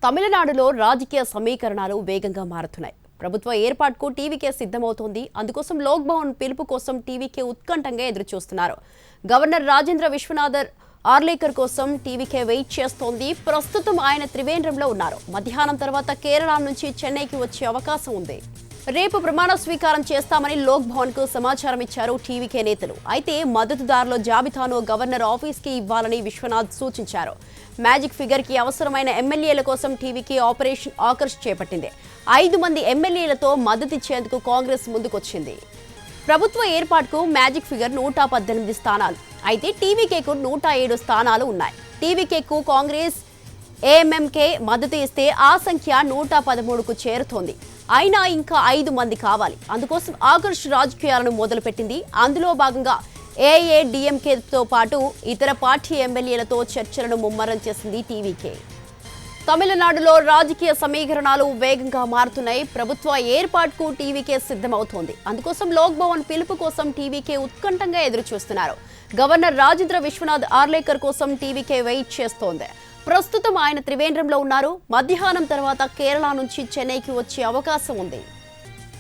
తమిళనాడులో రాజకీయ సమీకరణాలు వేగంగా మారుతున్నాయి. ప్రభుత్వ ఏర్పాటుకు టీవీకే సిద్ధమవుతోంది. అందుకోసం లోక్ భవన్ పిలుపు కోసం టీవీకే ఉత్కంఠంగా ఎదురుచూస్తున్నారు. గవర్నర్ రాజేంద్ర విశ్వనాథర్ ఆర్లేకర్ కోసం టీవీకే వెయిట్ చేస్తోంది. ప్రస్తుతం ఆయన త్రివేంద్రంలో ఉన్నారు. మధ్యాహ్నం తర్వాత కేరళ నుంచి చెన్నైకి వచ్చే అవకాశం ఉంది. రేపు ప్రమాణ స్వీకారం చేస్తామని లోక్ భవన్ కు సమాచారం ఇచ్చారు టీవీకే నేతలు. అయితే మద్దతుదారుల జాబితాను గవర్నర్ ఆఫీస్ కి ఇవ్వాలని విశ్వనాథ్ సూచించారు. మ్యాజిక్ ఫిగర్ కి అవసరమైన ఎమ్మెల్యేల కోసం టీవీకే ఆపరేషన్ ఆకర్ష్ చేపట్టింది. 5 మంది ఎమ్మెల్యేలతో మద్దతిచ్చేందుకు కాంగ్రెస్ ముందుకొచ్చింది. ప్రభుత్వ ఏర్పాటుకు మ్యాజిక్ ఫిగర్ 118 స్థానాలు. అయితే టీవీకేకు 107 స్థానాలు ఉన్నాయి. టీవీకేకు కాంగ్రెస్ ఏఎంఎంకే మద్దతు ఇస్తే ఆ సంఖ్య 113కు చేరుతోంది. అయినా ఇంకా 5 మంది కావాలి. అందుకోసం ఆకర్ష్ రాజకీయాలను మొదలుపెట్టింది. అందులో భాగంగా ఏఐఏడీఎంకేతో పాటు ఇతర పార్టీ ఎమ్మెల్యేలతో చర్చలను ముమ్మరం చేసింది టీవీకే. తమిళనాడులో రాజకీయ సమీకరణాలు వేగంగా మారుతున్నాయి. ప్రభుత్వ ఏర్పాటుకు టీవీకే సిద్ధమవుతోంది. అందుకోసం లోక్ భవన్ పిలుపు కోసం టీవీకే ఉత్కంఠంగా ఎదురుచూస్తున్నారు. గవర్నర్ రాజేంద్ర విశ్వనాథ్ ఆర్లేకర్ కోసం టీవీకే వెయిట్ చేస్తోంది. ప్రస్తుతం ఆయన త్రివేంద్రంలో ఉన్నారు. మధ్యాహ్నం తర్వాత కేరళ నుంచి చెన్నైకి వచ్చే అవకాశం ఉంది.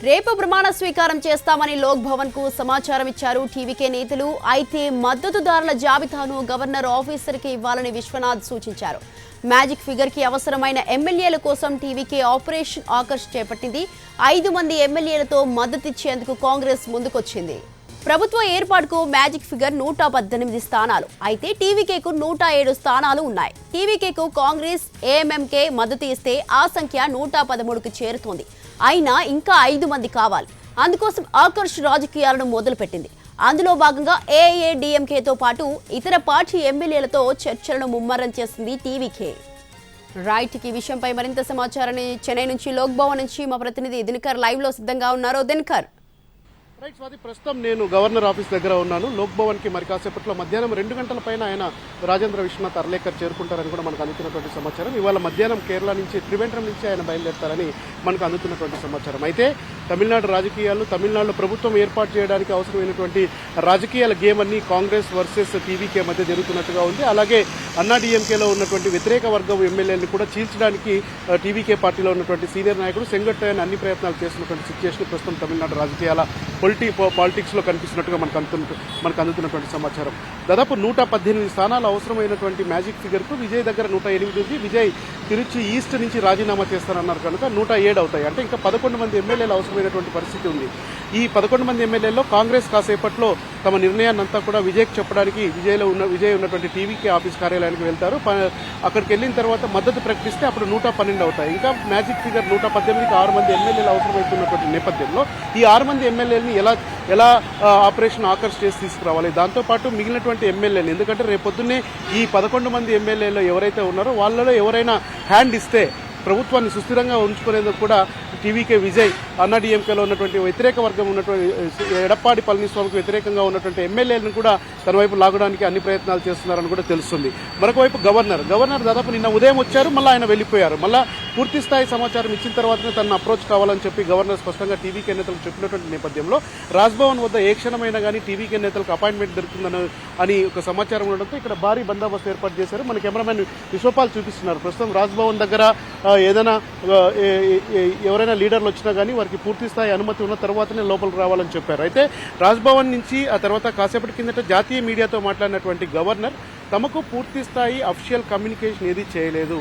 రేపు ప్రమాణ స్వీకారం చేస్తామని లోక్ భవన్ కు సమాచారం ఇచ్చారు టీవీకే నేతలు. అయితే మద్దతుదారుల జాబితాను గవర్నర్ ఆఫీసర్కి ఇవ్వాలని విశ్వనాథ్ సూచించారు. మ్యాజిక్ ఫిగర్ కి అవసరమైన ఎమ్మెల్యేల కోసం టీవీకే ఆపరేషన్ ఆకర్ష్ చేపట్టింది. 5 మంది ఎమ్మెల్యేలతో మద్దతిచ్చేందుకు కాంగ్రెస్ ముందుకొచ్చింది. ప్రభుత్వ ఏర్పాటుకు మ్యాజిక్ ఫిగర్ 118 స్థానాలు. అయితే టీవీకేకు 107 స్థానాలు ఉన్నాయి. టీవీకేకు కాంగ్రెస్ ఏఎంఎంకే మద్దతు ఇస్తే ఆ సంఖ్య 113కు చేరుతోంది. అయినా ఇంకా 5 మంది కావాలి. అందుకోసం ఆకర్ష్ రాజకీయాలను మొదలుపెట్టింది. అందులో భాగంగా ఏఐఏడీఎంకేతో పాటు ఇతర పార్టీ ఎమ్మెల్యేలతో చర్చలను ముమ్మరం చేసింది టీవీకే. రైట్, ఈ విషయంపై మరింత సమాచారాన్ని చెన్నై నుంచి లోక్ భవన్ నుంచి మా ప్రతినిధి దినకర్ లైవ్ లో సిద్ధంగా ఉన్నారు. దినకర్. రైట్ స్వాతి, ప్రస్తుతం నేను గవర్నర్ ఆఫీస్ దగ్గర ఉన్నాను. లోక్ భవన్ కి మరి కాసేపట్లో మధ్యాహ్నం 2 గంటల పైన ఆయన రాజేంద్ర విశ్వనాథ్ అర్లేకర్ చేరుకుంటారని కూడా మనకు అందుతున్నటువంటి సమాచారం. ఇవాళ మధ్యాహ్నం కేరళ నుంచి త్రివేంద్రం నుంచి ఆయన బయలుదేరతారని మనకు అందుతున్నటువంటి సమాచారం. అయితే తమిళనాడు రాజకీయాలు, తమిళనాడులో ప్రభుత్వం ఏర్పాటు చేయడానికి అవసరమైనటువంటి రాజకీయాల గేమ్ అన్ని కాంగ్రెస్ వర్సెస్ టీవీకే మధ్య జరుగుతున్నట్టుగా ఉంది. అలాగే అన్నాడీఎంకేలో ఉన్నటువంటి వ్యతిరేక వర్గం ఎమ్మెల్యేలను కూడా చీల్చడానికి టీవీకే పార్టీలో ఉన్నటువంటి సీనియర్ నాయకుడు సెంగట్టయ్యన్ అన్ని ప్రయత్నాలు చేస్తున్నటువంటి సిచ్యువేషన్ ప్రస్తుతం తమిళనాడు రాజకీయాల పాలిటిక్స్ లో కనిపిస్తున్నట్టుగా మనకు అందుతున్నటువంటి సమాచారం. దాదాపు 118 స్థానాలు అవసరమైనటువంటి మ్యాజిక్ ఫిగర్ కు విజయ్ దగ్గర 108 ఉంది. విజయ్ తిరుచి ఈస్ట్ నుంచి రాజీనామా చేస్తారన్నారు కనుక 107 అవుతాయి. అంటే ఇంకా 11 మంది ఎమ్మెల్యేలు అవసరమైనటువంటి పరిస్థితి ఉంది. ఈ 11 మంది ఎమ్మెల్యేల్లో కాంగ్రెస్ కాసేపట్లో తమ నిర్ణయాన్ని అంతా కూడా విజయ్కి చెప్పడానికి విజయ్ ఉన్నటువంటి టీవీకే ఆఫీస్ కార్యాలయానికి వెళ్తారు. అక్కడికి వెళ్ళిన తర్వాత మద్దతు ప్రకటిస్తే అప్పుడు 112 అవుతాయి. ఇంకా మ్యాజిక్ ఫిగర్ 118కి 6 మంది ఎమ్మెల్యేలు అవసరమవుతున్నటువంటి నేపథ్యంలో ఈ 6 మంది ఎమ్మెల్యేలని ఎలా ఆపరేషన్ ఆకర్ష్ చేసి తీసుకురావాలి. దాంతోపాటు మిగిలినటువంటి ఎమ్మెల్యేలు, ఎందుకంటే రేపొద్దున్నే ఈ 11 మంది ఎమ్మెల్యేలు ఎవరైతే ఉన్నారో వాళ్ళలో ఎవరైనా హ్యాండ్ ఇస్తే ప్రభుత్వాన్ని సుస్థిరంగా ఉంచుకునేందుకు కూడా టీవీకే విజయ్ అన్నాడీఎంకేలో ఉన్నటువంటి వ్యతిరేక వర్గం ఉన్నటువంటి ఎడప్పాడి పళనిస్వామికి వ్యతిరేకంగా ఉన్నటువంటి ఎమ్మెల్యేలను కూడా తన వైపు లాగడానికి అన్ని ప్రయత్నాలు చేస్తున్నారని కూడా తెలుస్తుంది. మరొక వైపు గవర్నర్ దాదాపు నిన్న ఉదయం వచ్చారు, మళ్ళీ ఆయన వెళ్లిపోయారు. మళ్ళా పూర్తి స్థాయి సమాచారం ఇచ్చిన తర్వాతనే తనను అప్రోచ్ కావాలని చెప్పి గవర్నర్ స్పష్టంగా టీవీకే నేతలకు చెప్పినటువంటి నేపథ్యంలో రాజ్భవన్ వద్ద ఏ క్షణమైనా కానీ టీవీకే నేతలకు అపాయింట్మెంట్ దొరుకుతుందని ఒక సమాచారం ఉండడంతో ఇక్కడ భారీ బందోబస్తు ఏర్పాటు చేశారు. మన కెమెరామెన్ విశ్వపాల్ చూపిస్తున్నారు. ప్రస్తుతం రాజ్భవన్ దగ్గర ఏదైనా ఎవరైనా లీడర్లు వచ్చినా కానీ వారికి పూర్తి స్థాయి అనుమతి ఉన్న తర్వాతనే లోపలికి రావాలని చెప్పారు. అయితే రాజ్భవన్ నుంచి ఆ తర్వాత కాసేపటి కిందట జాతీయ మీడియాతో మాట్లాడినటువంటి గవర్నర్ తమకు పూర్తి స్థాయి అఫీషియల్ కమ్యూనికేషన్ ఏది చేయలేదు.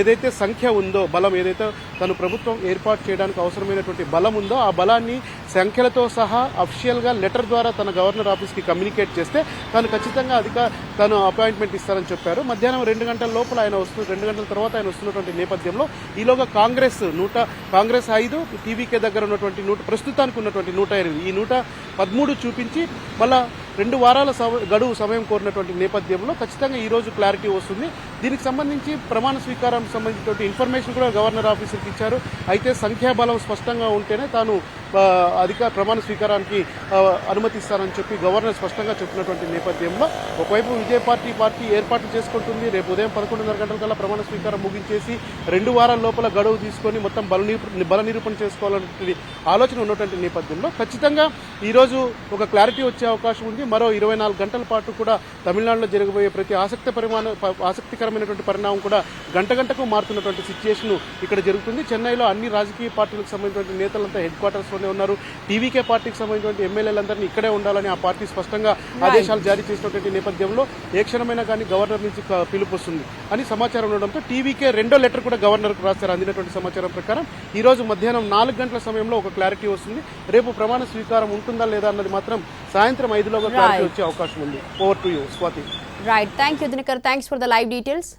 ఏదైతే సంఖ్య ఉందో, బలం ఏదైతే తను ప్రభుత్వం ఏర్పాటు చేయడానికి అవసరమైనటువంటి బలం ఉందో ఆ బలాన్ని సంఖ్యలతో సహా అఫీషియల్గా లెటర్ ద్వారా తన గవర్నర్ ఆఫీస్కి కమ్యూనికేట్ చేస్తే తాను ఖచ్చితంగా తను అపాయింట్మెంట్ ఇస్తారని చెప్పారు. మధ్యాహ్నం 2 గంటల లోపల ఆయన 2 గంటల తర్వాత ఆయన వస్తున్నటువంటి నేపథ్యంలో ఈలోగా కాంగ్రెస్ 5, టీవీకే దగ్గర ఉన్నటువంటి ప్రస్తుతానికి ఉన్నటువంటి 108, ఈ 113 చూపించి మళ్ళా 2 వారాల గడువు సమయం కోరినటువంటి నేపథ్యంలో ఖచ్చితంగా ఈ రోజు క్లారిటీ వస్తుంది. దీనికి సంబంధించి ప్రమాణ స్వీకారం సంబంధించిన ఇన్ఫర్మేషన్ కూడా గవర్నర్ ఆఫీసర్కి ఇచ్చారు. అయితే సంఖ్యాబలం స్పష్టంగా ఉంటేనే తాను ప్రమాణ స్వీకారానికి అనుమతిస్తారని చెప్పి గవర్నర్ స్పష్టంగా చెప్పినటువంటి నేపథ్యంలో ఒకవైపు విజయ పార్టీ ఏర్పాట్లు చేసుకుంటుంది. రేపు ఉదయం 11:30 గంటలకల్లా ప్రమాణ స్వీకారం ముగించేసి 2 వారాల లోపల గడువు తీసుకొని మొత్తం బల నిరూపణ చేసుకోవాలనే ఆలోచన ఉన్నటువంటి నేపథ్యంలో ఖచ్చితంగా ఈరోజు ఒక క్లారిటీ వచ్చే అవకాశం ఉంది. మరో 24 గంటల పాటు కూడా తమిళనాడులో జరగబోయే ప్రతి ఆసక్తికరమైనటువంటి పరిణామం కూడా గంటకు మారుతున్నటువంటి సిచ్యుయేషన్ ఇక్కడ జరుగుతుంది. చెన్నైలో అన్ని రాజకీయ పార్టీలకు సంబంధించిన నేతలంతా హెడ్ క్వార్టర్స్ లోనే ఉన్నారు. టీవీకే పార్టీకి సంబంధించిన ఎమ్మెల్యేలందరినీ ఇక్కడే ఉండాలని ఆ పార్టీ స్పష్టంగా ఆదేశాలు జారీ చేసినటువంటి నేపథ్యంలో ఏ క్షణమైనా కానీ గవర్నర్ నుంచి పిలుపు వస్తుంది అని సమాచారం ఉండడంతో టీవీకే 2వ లెటర్ కూడా గవర్నర్కు రాస్తారు. అందినటువంటి సమాచారం ప్రకారం ఈ రోజు మధ్యాహ్నం 4 గంటల సమయంలో ఒక క్లారిటీ వస్తుంది. రేపు ప్రమాణ స్వీకారం ఉంటుందా లేదా అన్నది మాత్రం సాయంత్రం 5లోగా క్లారిటీ వచ్చే అవకాశం ఉంది. Over to you Swathi. Right, thank you Dinakar, thanks for the live details.